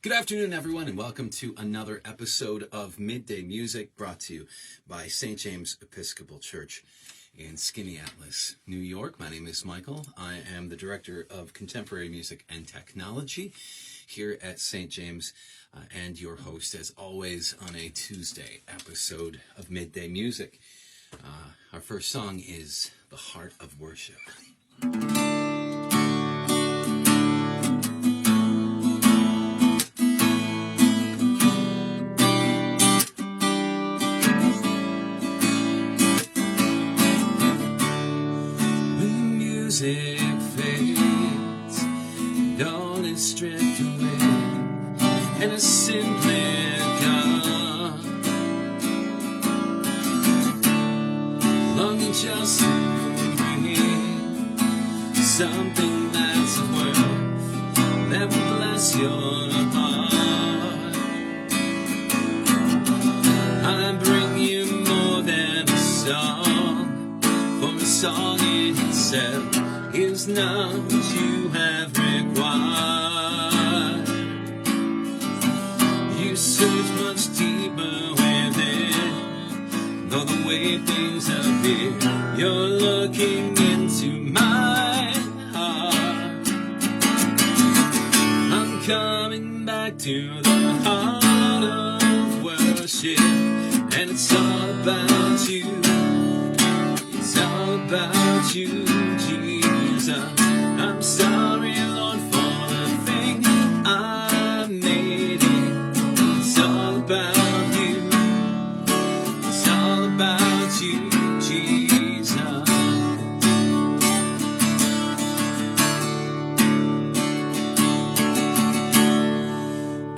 Good afternoon, everyone, and welcome to another episode of Midday Music, brought to you by St. James Episcopal Church in Skinny Atlas, New York. My name is Michael. I am the Director of Contemporary Music and Technology here at St. James, and your host, as always, on a Tuesday episode of Midday Music. Our first song is The Heart of Worship. Music fades, and all is stripped away, and it's simply gone. Longing just to bring something that's worth that will bless your heart. I bring you more than a song, for a song in itself is not what you have required. You search much deeper within, though the way things appear, you're looking into my heart. I'm coming back to the heart of worship, and it's all about you. It's all about you, Jesus. I'm sorry, Lord, for the thing I made it. It's all about you. It's all about you, Jesus.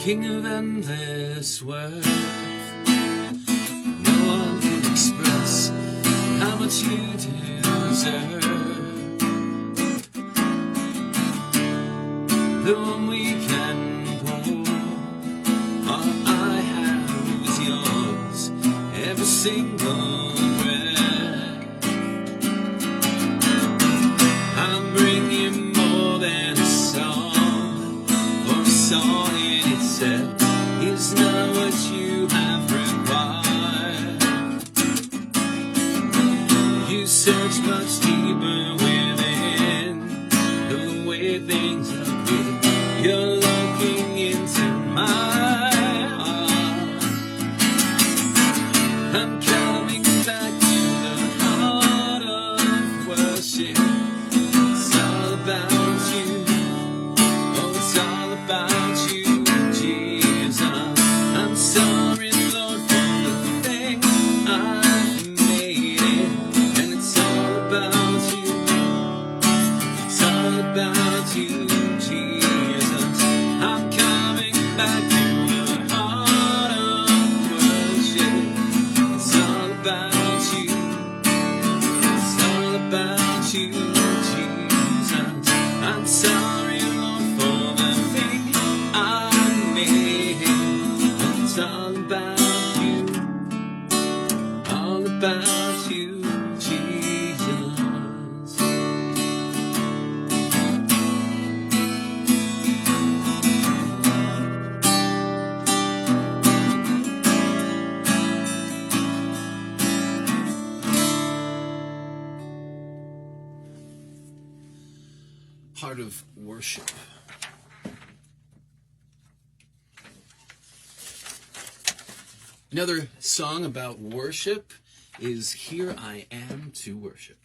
King of endless worth, no one can express how much you deserve. The one we can pour, all I have is yours, every single breath. I'm bringing more than a song, for a song in itself is not what you have required. You search much deeper within, the way things are. You're looking into my heart. I'm coming back to the heart of worship. It's all about you. Oh, it's all about you, Jesus. I'm sorry, Lord, for the thing I made it. And it's all about you. It's all about you, Jesus. I'm coming back to the heart of worship. It's all about you. It's all about you, Jesus. I'm sorry, Lord, for the thing I made. It's all about you. All about you, Jesus. Heart of worship. Another song about worship is Here I Am to Worship.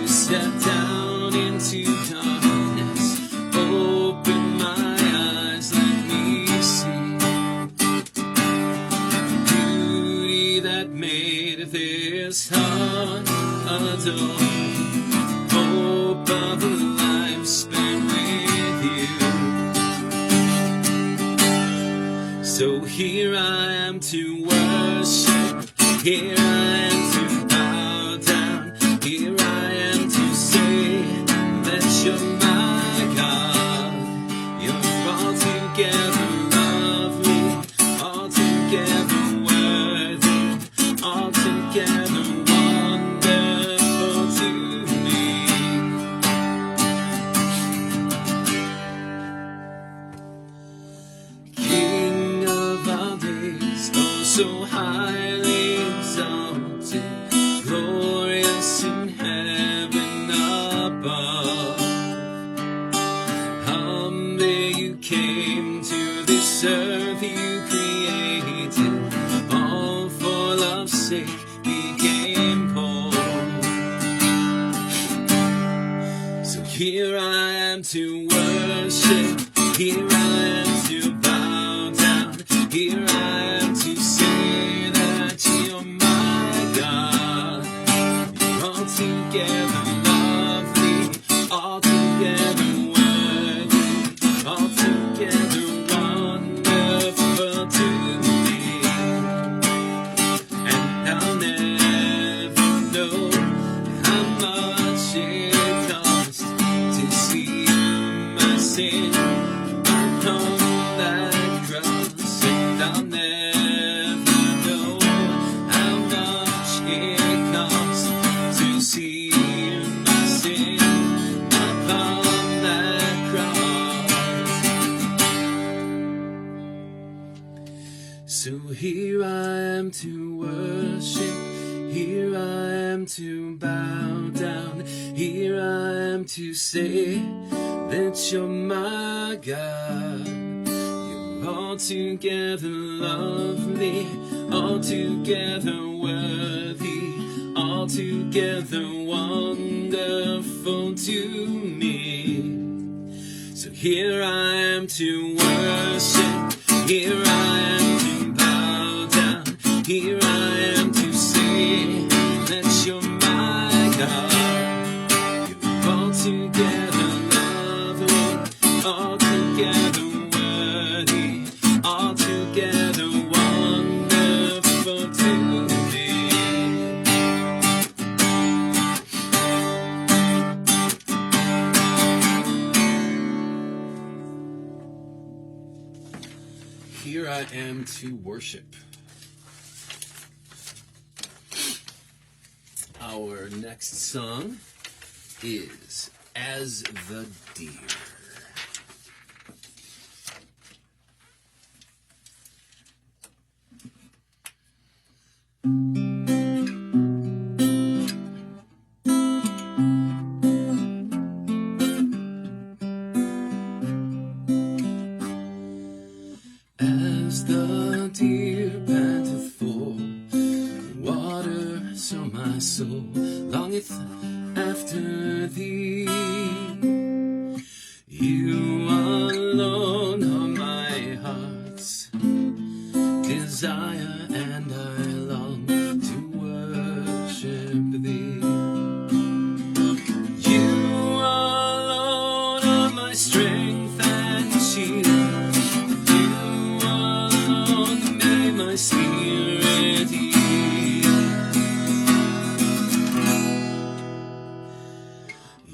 Step down into darkness, open my eyes, let me see beauty that made this heart adore, hope of a life spent with you. So here I am to worship, here I am to bow down, here I am to say Here I am to worship, here I am to bow down, here I am to say that you're my God. You're altogether lovely, altogether worthy, altogether wonderful to me. And I'll never know how much it costs to see my sin upon that cross. And I'll never know how much it costs to see my sin upon that cross. So here I am to worship, here I am to bow down, here I am to say that you're my God. You're altogether lovely, altogether worthy, altogether wonderful to me. So here I am to worship, here I am to bow down, here I am to say that you're my God. You're altogether lovely, altogether worthy, altogether wonderful to me. Here I am to worship. Our next song is As the Deer. As the deer panteth for water, so my soul longeth after thee. You alone are my heart's desire, and I long to worship thee. You alone are my strength and shield. You alone may my spirit yield.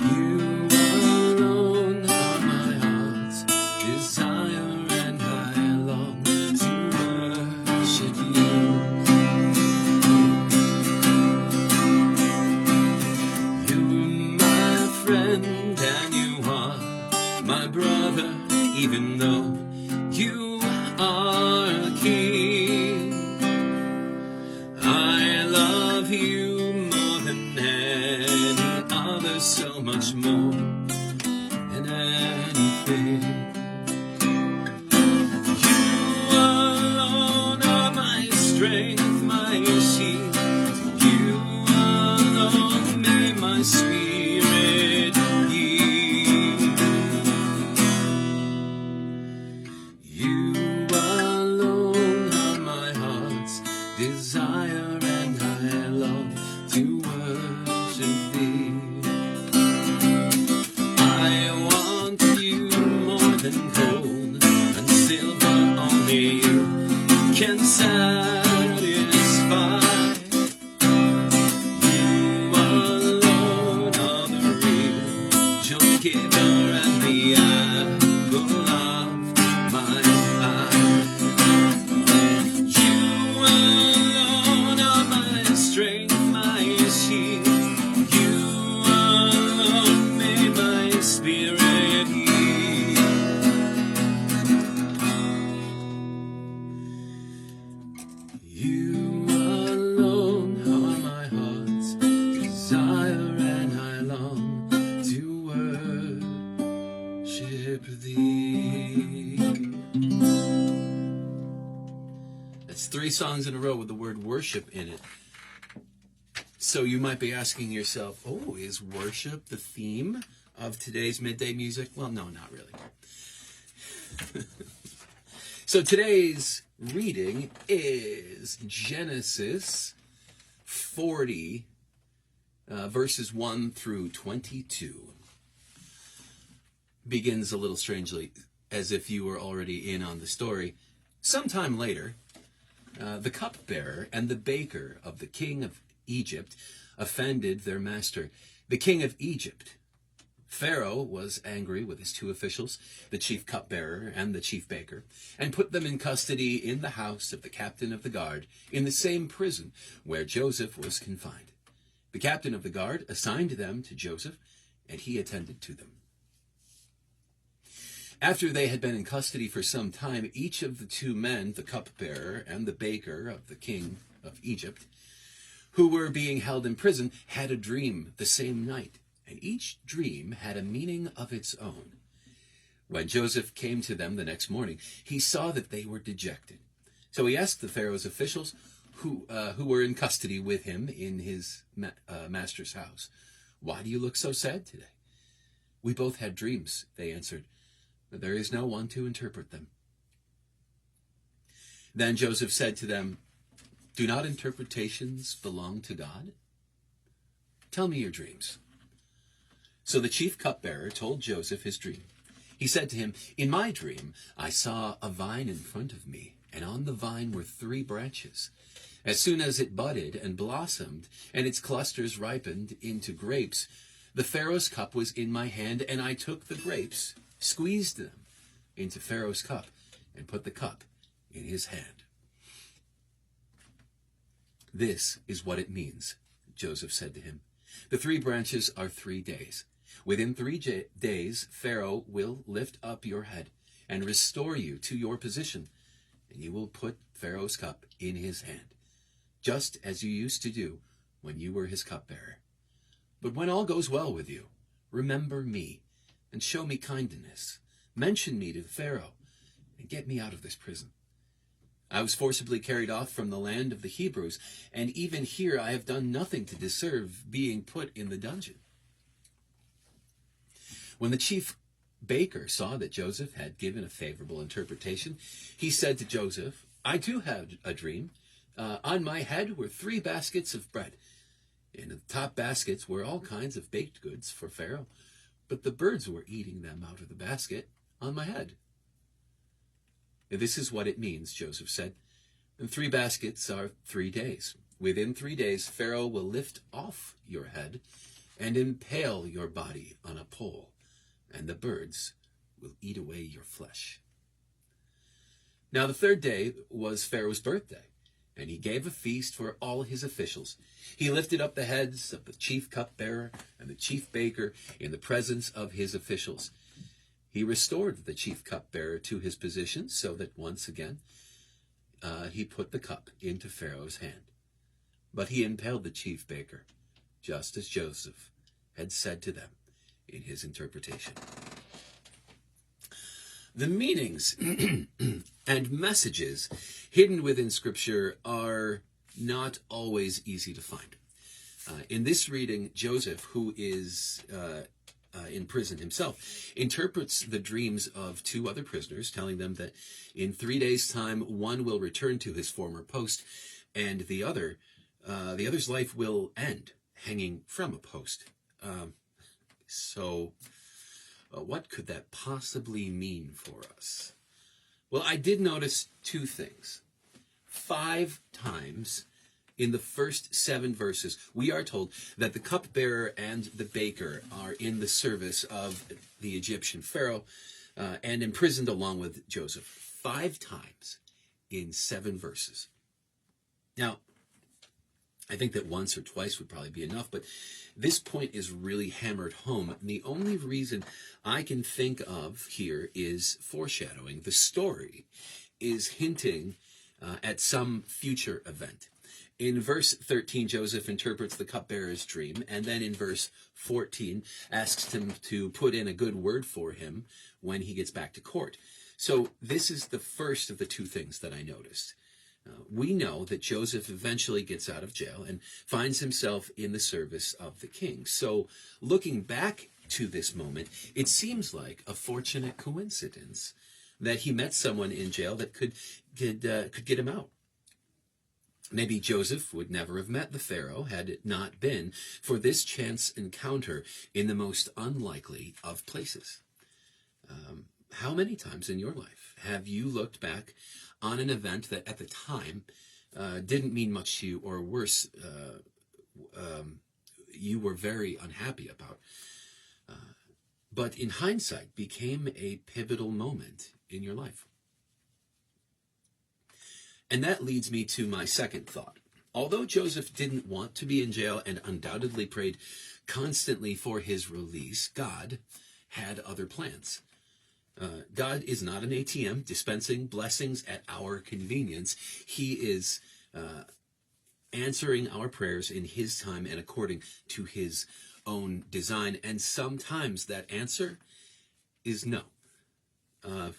You alone are my heart's desire, and I long to worship you. You're my friend and you are my brother, even though you are a king. I love you more than any other, so much more than anything. You alone are my strength, my shield. You alone may my spirit yield. You alone are my heart's desire, and I long to worship thee. I want you more than gold and silver, only you can satisfy. You alone are the real joy giver and the apple of my eye. You alone are my strength, my shield. You alone may my spirit yield. You alone are my heart's desire, and I long to worship thee. That's 3 songs in a row with the word worship in it. So you might be asking yourself, oh, is worship the theme of today's midday music? Well, no, not really. So today's reading is Genesis 40, verses 1 through 22. Begins a little strangely, as if you were already in on the story. Sometime later, the cupbearer and the baker of the king of Egypt offended their master, the king of Egypt. Pharaoh was angry with his two officials, the chief cupbearer and the chief baker, and put them in custody in the house of the captain of the guard, in the same prison where Joseph was confined. The captain of the guard assigned them to Joseph, and he attended to them. After they had been in custody for some time, each of the two men, the cupbearer and the baker of the king of Egypt, who were being held in prison, had a dream the same night, and each dream had a meaning of its own. When Joseph came to them the next morning, he saw that they were dejected. So he asked the Pharaoh's officials who were in custody with him in his master's house, "Why do you look so sad today?" "We both had dreams," they answered, "but there is no one to interpret them." Then Joseph said to them, "Do not interpretations belong to God? Tell me your dreams." So the chief cupbearer told Joseph his dream. He said to him, "In my dream, I saw a vine in front of me, and on the vine were 3 branches. As soon as it budded and blossomed, and its clusters ripened into grapes, the Pharaoh's cup was in my hand, and I took the grapes, squeezed them into Pharaoh's cup, and put the cup in his hand." "This is what it means," Joseph said to him. "The 3 branches are 3 days. Within 3 days, Pharaoh will lift up your head and restore you to your position, and you will put Pharaoh's cup in his hand, just as you used to do when you were his cupbearer. But when all goes well with you, remember me and show me kindness. Mention me to Pharaoh and get me out of this prison. I was forcibly carried off from the land of the Hebrews, and even here I have done nothing to deserve being put in the dungeon." When the chief baker saw that Joseph had given a favorable interpretation, he said to Joseph, "I too had a dream. On my head were 3 baskets of bread. In the top baskets were all kinds of baked goods for Pharaoh, but the birds were eating them out of the basket on my head." "This is what it means," Joseph said. "And 3 baskets are 3 days. Within 3 days, Pharaoh will lift off your head and impale your body on a pole, and the birds will eat away your flesh." Now the 3rd day was Pharaoh's birthday, and he gave a feast for all his officials. He lifted up the heads of the chief cupbearer and the chief baker in the presence of his officials. He restored the chief cupbearer to his position so that once again he put the cup into Pharaoh's hand. But he impaled the chief baker, just as Joseph had said to them in his interpretation. The meanings and messages hidden within Scripture are not always easy to find. In this reading, Joseph, who is in prison himself, interprets the dreams of 2 other prisoners, telling them that in 3 days' time, one will return to his former post, and the other's life will end hanging from a post. So what could that possibly mean for us? Well, I did notice 2 things. 5 times in the first 7 verses, we are told that the cupbearer and the baker are in the service of the Egyptian Pharaoh and imprisoned along with Joseph. 5 times in 7 verses. Now, I think that once or twice would probably be enough, but this point is really hammered home. And the only reason I can think of here is foreshadowing. The story is hinting at some future event. In verse 13, Joseph interprets the cupbearer's dream, and then in verse 14 asks him to put in a good word for him when he gets back to court. So this is the first of the 2 things that I noticed. We know that Joseph eventually gets out of jail and finds himself in the service of the king. So looking back to this moment, it seems like a fortunate coincidence that he met someone in jail that could get him out. Maybe Joseph would never have met the Pharaoh had it not been for this chance encounter in the most unlikely of places. How many times in your life have you looked back on an event that at the time didn't mean much to you, or worse, you were very unhappy about, but in hindsight became a pivotal moment in your life? And that leads me to my second thought. Although Joseph didn't want to be in jail and undoubtedly prayed constantly for his release, God had other plans. God is not an ATM dispensing blessings at our convenience. He is answering our prayers in his time and according to his own design. And sometimes that answer is no.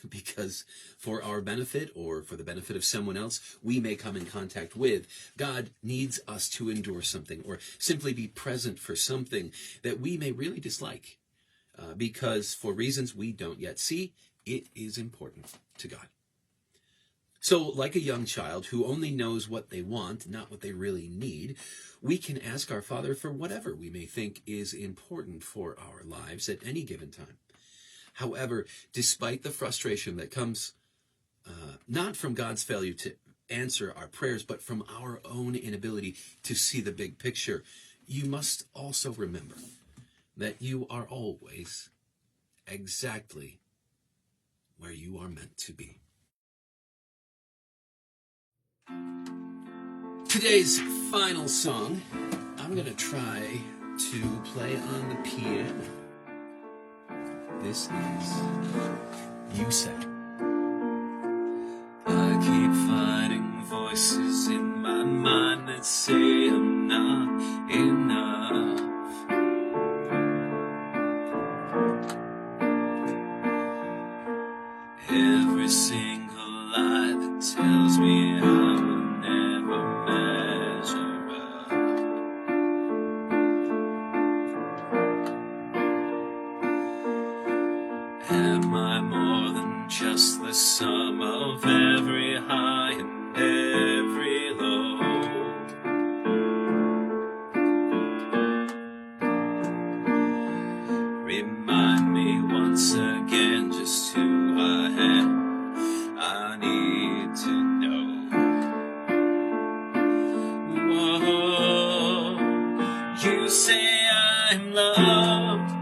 Because for our benefit or for the benefit of someone else we may come in contact with, God needs us to endure something or simply be present for something that we may really dislike, because for reasons we don't yet see, it is important to God. So like a young child who only knows what they want, not what they really need, we can ask our Father for whatever we may think is important for our lives at any given time. However, despite the frustration that comes not from God's failure to answer our prayers, but from our own inability to see the big picture, you must also remember that you are always exactly where you are meant to be. Today's final song, I'm going to try to play on the piano. This is You Say. I keep fighting voices in my mind that say I'm not enough. Every single lie that tells me I will never measure up. Am I more than just the sum of every high and every low? Remind me once again just who I am. I need to know. Whoa, you say I'm loved,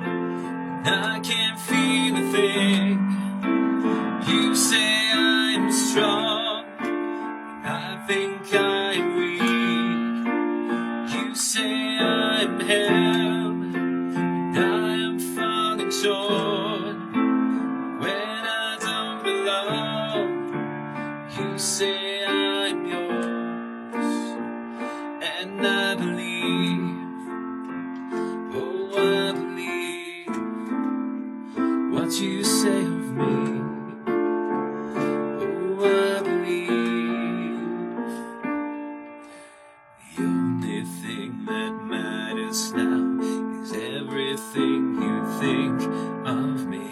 I can't feel a thing. You say I'm strong, I think I'm weak. You say I'm held, and I am falling short when I don't belong. You say I'm yours, and I believe, oh I believe what you say of me. Oh I believe the only thing that matters now is everything you think of me.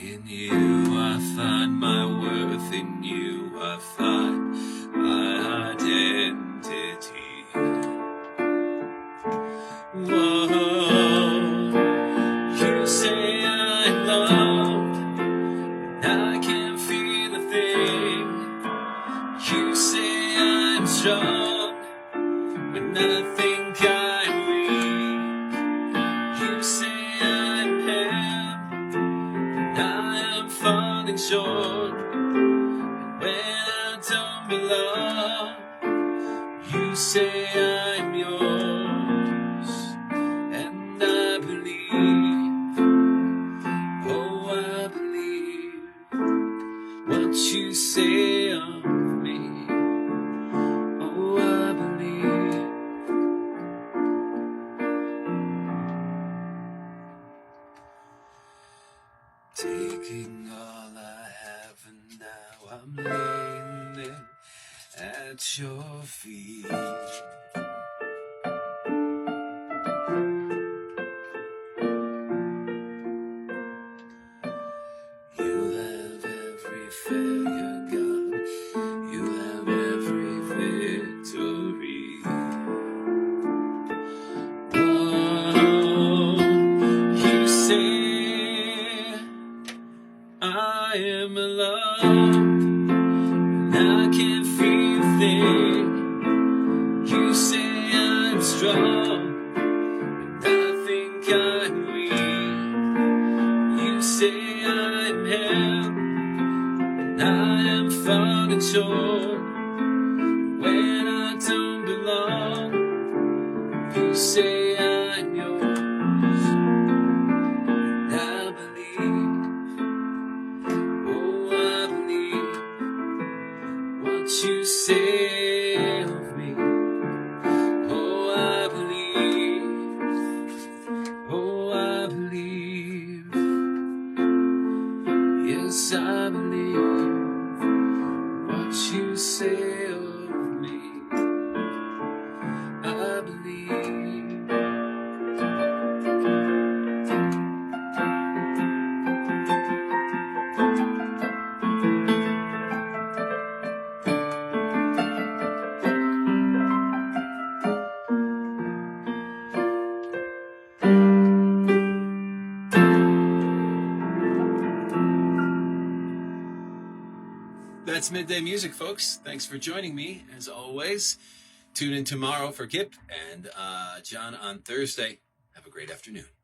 In you I find my worth, in you I find my identity. Whoa, you say I'm loved, and I can't feel a thing. You say I'm strong, when I think I'm weak. You say I'm held, and I am falling short. And when I don't belong, you say I'm yours, and I believe, oh I believe what you say of me. Oh I believe. Taking all I have and now I'm laying there at at your feet. You have every failure, God. You have every victory. Oh, you say I am alone, and I can't feel a thing. You say I'm strong, and I think I'm weak. You say I'm held, and I am falling short. When I don't belong, you say I'm yours. And I believe, oh, I believe what you say of me. Oh, I believe, oh, I believe. Yes, I believe what you say of me. I believe. That's Midday Music, folks. Thanks for joining me, as always. Tune in tomorrow for Kip and John on Thursday. Have a great afternoon.